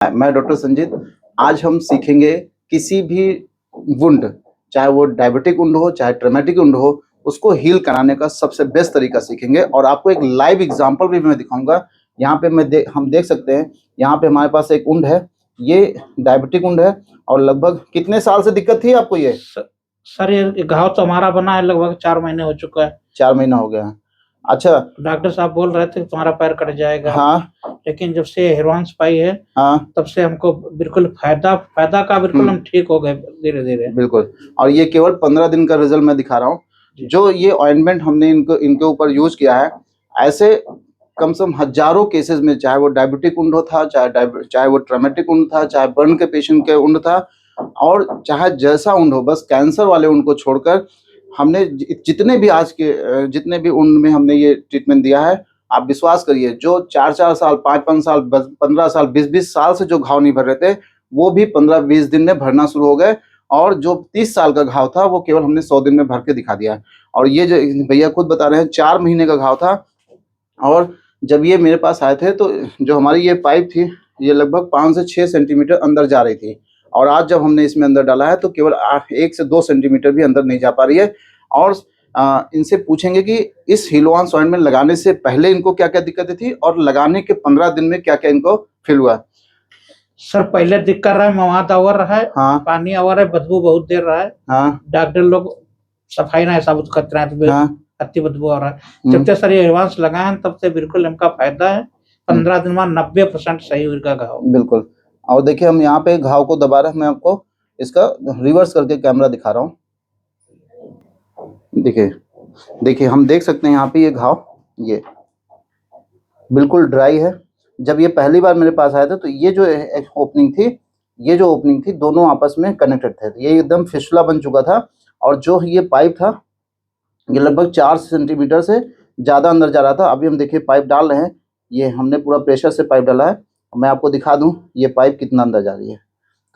मैं डॉक्टर संजीत। आज हम सीखेंगे किसी भी वुंड, चाहे वो डायबिटिक वुंड हो चाहे ट्रॉमेटिक वुंड हो, उसको हील कराने का सबसे बेस्ट तरीका सीखेंगे और आपको एक लाइव एग्जांपल भी मैं दिखाऊंगा। यहाँ पे हम देख सकते हैं, यहाँ पे हमारे पास एक वुंड है, ये डायबिटिक वुंड है। और लगभग कितने साल से दिक्कत थी आपको ये? सर ये घाव तो हमारा बना है लगभग 4 महीने हो चुका है। 4 महीना हो गया है। अच्छा, डॉक्टर साहब बोल रहे थे तुम्हारा पैर कट जाएगा। हाँ, लेकिन जब से हेरवांस पाई है, हाँ, तब से हमको बिल्कुल फायदा का बिल्कुल हम ठीक हो गए धीरे धीरे। बिल्कुल। और ये केवल 15 दिन का रिजल्ट मैं दिखा रहा हूँ। जो ये ऑइंटमेंट हमने इनके ऊपर यूज किया है, ऐसे कम से कम हजारों केसेस में, चाहे वो डायबिटिक वुंड था, चाहे वो ट्रॉमेटिक वुंड था, चाहे बर्न के पेशेंट के वुंड था, और चाहे जैसा वुंड हो, बस कैंसर वाले वुंड को छोड़कर हमने जितने भी वुंड में हमने ये ट्रीटमेंट दिया है, आप विश्वास करिए, जो 4-4 साल, 5-5 साल, 15 साल, 20-20 साल से जो घाव नहीं भर रहे थे, वो भी 15-20 दिन में भरना शुरू हो गए। और जो 30 साल का घाव था, वो केवल हमने 100 दिन में भर के दिखा दिया। और ये जो भैया खुद बता रहे हैं, 4 महीने का घाव था। और जब ये मेरे पास आए थे, तो जो हमारी ये पाइप थी, ये लगभग 5 से 6 सेंटीमीटर अंदर जा रही थी, और आज जब हमने इसमें अंदर डाला है, तो केवल 1 से 2 सेंटीमीटर भी अंदर नहीं जा पा रही है। और इनसे पूछेंगे कि इस हिलवांस ऑइंटमेंट लगाने से पहले इनको क्या-क्या दिक्कतें थी, और लगाने के 15 दिन में क्या-क्या इनको फील हुआ। सर पहले दिक्कत रहा है, मवाद अवर रहा है, हाँ, पानी अवर है, बदबू बहुत देर रहा है। हाँ, डॉक्टर लोग सफाई ना साबुत करते हैं, तो हाँ, अति बदबू आ रहा है। जब से सर ये एडवांस लगाए हैं, तब से बिल्कुल हमका फायदा है। 15 दिन में 90% सही हुआ घाव। बिल्कुल। और देखिए, हम यहाँ पे घाव को दोबारा मैं आपको इसका रिवर्स करके कैमरा दिखा रहा हूँ। देखिए, हम देख सकते हैं यहाँ पे ये घाव, ये बिल्कुल ड्राई है। जब ये पहली बार मेरे पास आया था, तो ये जो ओपनिंग थी, दोनों आपस में कनेक्टेड थे। ये एकदम फिस्टुला बन चुका था, और जो ये पाइप था, ये लगभग 4 सेंटीमीटर से ज़्यादा अंदर जा रहा था। अभी हम देखिए पाइप डाल रहे हैं, ये हमने पूरा प्रेशर से पाइप डाला है। मैं आपको दिखा दूं ये पाइप कितना अंदर जा रही है।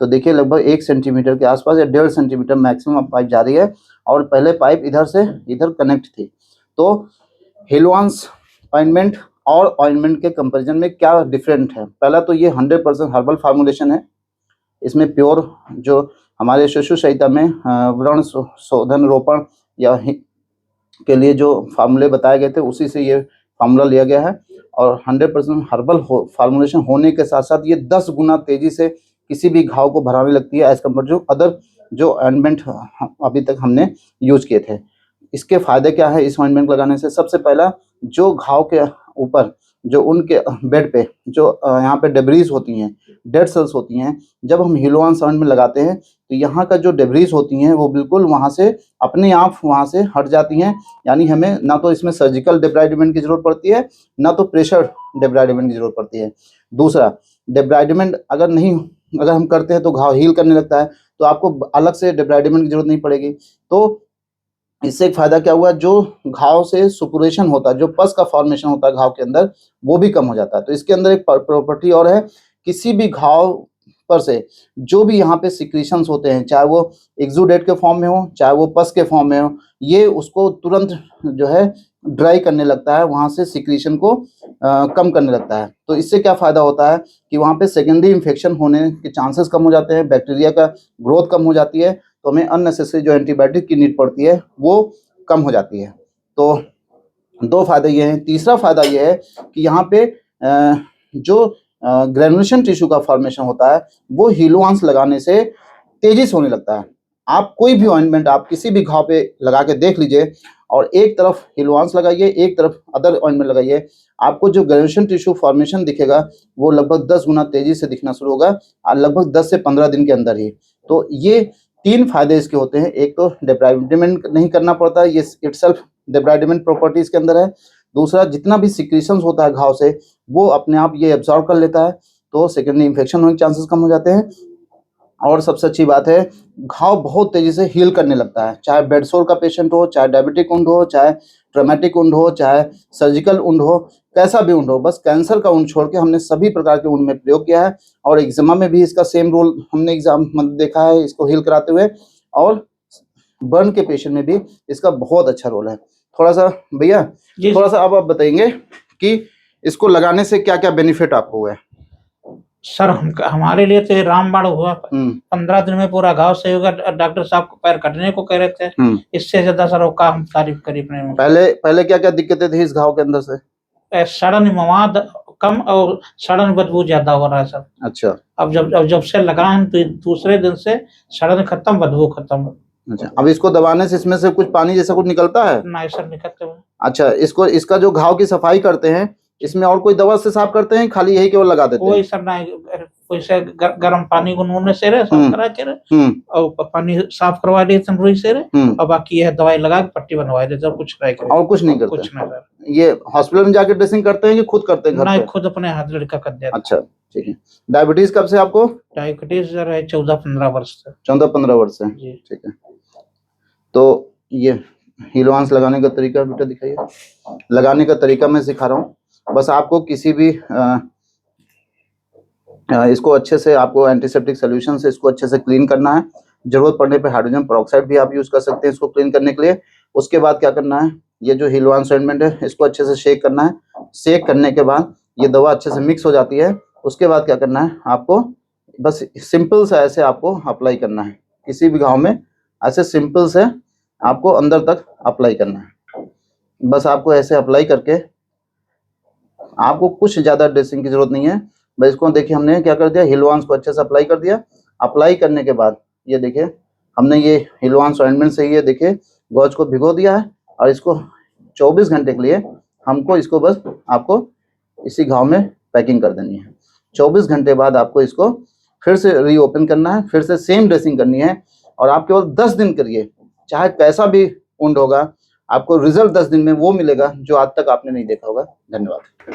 तो देखिए, लगभग 1 सेंटीमीटर के आसपास या 1.5 सेंटीमीटर मैक्सिमम पाइप जा रही है, और पहले पाइप इधर से इधर कनेक्ट थी। तो हिलवांस ऑइंटमेंट और ऑइंटमेंट के कंपैरिजन में क्या डिफरेंट है? पहला तो ये 100% हर्बल फार्मूलेशन है। इसमें प्योर जो हमारे शिशु संहिता में व्रण शोधन रोपण या के लिए जो फार्मूले बताए गए थे, उसी से ये फार्मूला लिया गया है। और 100% हर्बल फार्मूलेशन होने के साथ साथ ये 10 गुना तेजी से किसी भी घाव को भराने लगती है, एज कम्पेयर टू अदर जो ऑइंटमेंट अभी तक हमने यूज किए थे। इसके फायदे क्या है इस ऑइंटमेंट लगाने से? सबसे पहला, जो घाव के ऊपर, जो उनके बेड पे जो यहाँ पे डेब्रीज होती हैं, डेड सेल्स होती हैं, जब हम हिलवांस ऑइंटमेंट लगाते हैं, तो यहाँ का जो डेब्रीज होती हैं, वो बिल्कुल वहाँ से अपने आप वहाँ से हट जाती हैं। यानी हमें ना तो इसमें सर्जिकल डेब्राइडमेंट की जरूरत पड़ती है, ना तो प्रेशर डेब्राइडमेंट की जरूरत पड़ती है। दूसरा, डेब्राइडमेंट अगर हम करते हैं, तो घाव हील करने लगता है, तो आपको अलग से डेब्राइडमेंट की जरूरत नहीं पड़ेगी। तो इससे एक फायदा क्या हुआ, जो घाव से सुपुरेशन होता है, जो पस का फॉर्मेशन होता है घाव के अंदर, वो भी कम हो जाता है। तो इसके अंदर एक प्रॉपर्टी और है, किसी भी घाव पर से जो भी यहाँ पे सिक्रीशंस होते हैं, चाहे वो एक्सुडेट के फॉर्म में हो, चाहे वो पस के फॉर्म में हो, ये उसको तुरंत जो है ड्राई करने लगता है, वहाँ से सिक्रीशन को कम करने लगता है। तो इससे क्या फ़ायदा होता है कि वहाँ पे सेकेंडरी इन्फेक्शन होने के चांसेस कम हो जाते हैं, बैक्टीरिया का ग्रोथ कम हो जाती है, तो हमें अननेसेसरी जो एंटीबायोटिक की नीड पड़ती है, वो कम हो जाती है। तो 2 फ़ायदे ये हैं। तीसरा फ़ायदा ये है कि यहाँ पे जो ग्रेनुलेशन टिश्यू का फॉर्मेशन होता है, वो हिलवांस लगाने से तेज़ी से होने लगता है। आप कोई भी ऑइंटमेंट आप किसी भी घाव पे लगा के देख लीजिए, और एक तरफ हिलवांस लगाइए, एक तरफ अदर ऑइंटमेंट लगाइए, आपको जो ग्रेनुलेशन टिश्यू फॉर्मेशन दिखेगा, वो लगभग 10 गुना तेज़ी से दिखना शुरू होगा, और लगभग 10 से 15 दिन के अंदर ही। तो ये 3 फ़ायदे इसके होते हैं। एक तो डेब्राइडमेंट नहीं करना पड़ता, ये इटसेल्फ डेब्राइडमेंट प्रॉपर्टी इसके अंदर है। दूसरा, जितना भी सिक्रीशंस होता है घाव से, वो अपने आप ये एब्जॉर्ब कर लेता है, तो सेकेंडरी इन्फेक्शन होने के चांसेस कम हो जाते हैं। और सबसे अच्छी बात है, घाव बहुत तेज़ी से हील करने लगता है, चाहे बेड सोर का पेशेंट हो, चाहे डायबिटिक वुंड हो, चाहे ट्रॉमेटिक वुंड हो, चाहे सर्जिकल वुंड हो, कैसा भी वुंड हो। बस कैंसर का वुंड छोड़ के हमने सभी प्रकार के वुंड में प्रयोग किया है, और एक्जिमा में भी इसका सेम रोल हमने देखा है इसको हील कराते हुए, और बर्न के पेशेंट में भी इसका बहुत अच्छा रोल है। थोड़ा सा भैया, थोड़ा सा अब आप बताएंगे कि इसको लगाने से क्या क्या बेनिफिट आपको हुआ है? सर हमारे लिए तो ये रामबाण हुआ। 15 दिन में पूरा घाव सही होगा। डॉक्टर साहब को पैर कटने को कह रहे थे। इससे ज्यादा सर वो का हम तारीफ करी अपने में। पहले क्या क्या दिक्कतें थी इस घाव के अंदर से? सड़न मवाद कम और सड़न बदबू ज्यादा हो रहा है सर। अच्छा। अब जब से लगा है तो दूसरे दिन से सड़न खत्म, बदबू खत्म। अच्छा, अब इसको दबाने से इसमें से कुछ पानी जैसा कुछ निकलता है? नहीं सर, निकलते हुए। अच्छा, इसका जो घाव की सफाई करते हैं, इसमें और कोई दवा से साफ करते हैं, खाली यही केवल लगा देते हैं? कोई सर नहीं, कोई से गर्म पानी गुनगुने से रे साफ करा के रे और पानी साफ करवा दिए तंदुरुई से रे और बाकी यह दवाई लगा के पट्टी बनवा देते और कुछ नहीं करते। और कुछ नहीं करते? कुछ नहीं सर। ये हॉस्पिटल में जाके ड्रेसिंग करते हैं कि खुद करते हैं घर पे? नहीं, खुद अपने हाथ लड़का कर देते। अच्छा, ठीक है। डायबिटीज कब से आपको? डायबिटीज सर है 14-15 वर्ष से। 14-15 वर्ष से, ठीक है। तो ये हिलवांस लगाने का तरीका बेटा दिखाइए। लगाने का तरीका मैं सिखा रहा हूँ, बस आपको किसी भी इसको अच्छे से, आपको एंटीसेप्टिक सोल्यूशन से इसको अच्छे से क्लीन करना है। जरूरत पड़ने पे हाइड्रोजन पेरोक्साइड भी आप यूज कर सकते हैं इसको क्लीन करने के लिए। उसके बाद क्या करना है, ये जो हिलवांस ऑइंटमेंट है इसको अच्छे से शेक करना है। शेक करने के बाद ये दवा अच्छे से मिक्स हो जाती है। उसके बाद क्या करना है, आपको बस सिंपल सा ऐसे आपको अप्लाई करना है किसी भी घाव में, ऐसे सिंपल से आपको अंदर तक अप्लाई करना है। बस आपको ऐसे अप्लाई करके, आपको कुछ ज्यादा ड्रेसिंग की जरूरत नहीं है। बस इसको देखिए हमने क्या कर दिया, हिलवांस को अच्छे से अप्लाई कर दिया। अप्लाई करने के बाद ये देखिए हमने ये हिलवांस ऑइंटमेंट से ये देखिए गौज को भिगो दिया है और इसको 24 घंटे के लिए हमको इसको बस आपको इसी घाव में पैकिंग कर देनी है। 24 घंटे बाद आपको इसको फिर से रीओपन करना है, फिर से सेम ड्रेसिंग करनी है और आप केवल 10 दिन करिए। चाहे कैसा भी वुंड होगा, आपको रिजल्ट 10 दिन में वो मिलेगा जो आज तक आपने नहीं देखा होगा। धन्यवाद।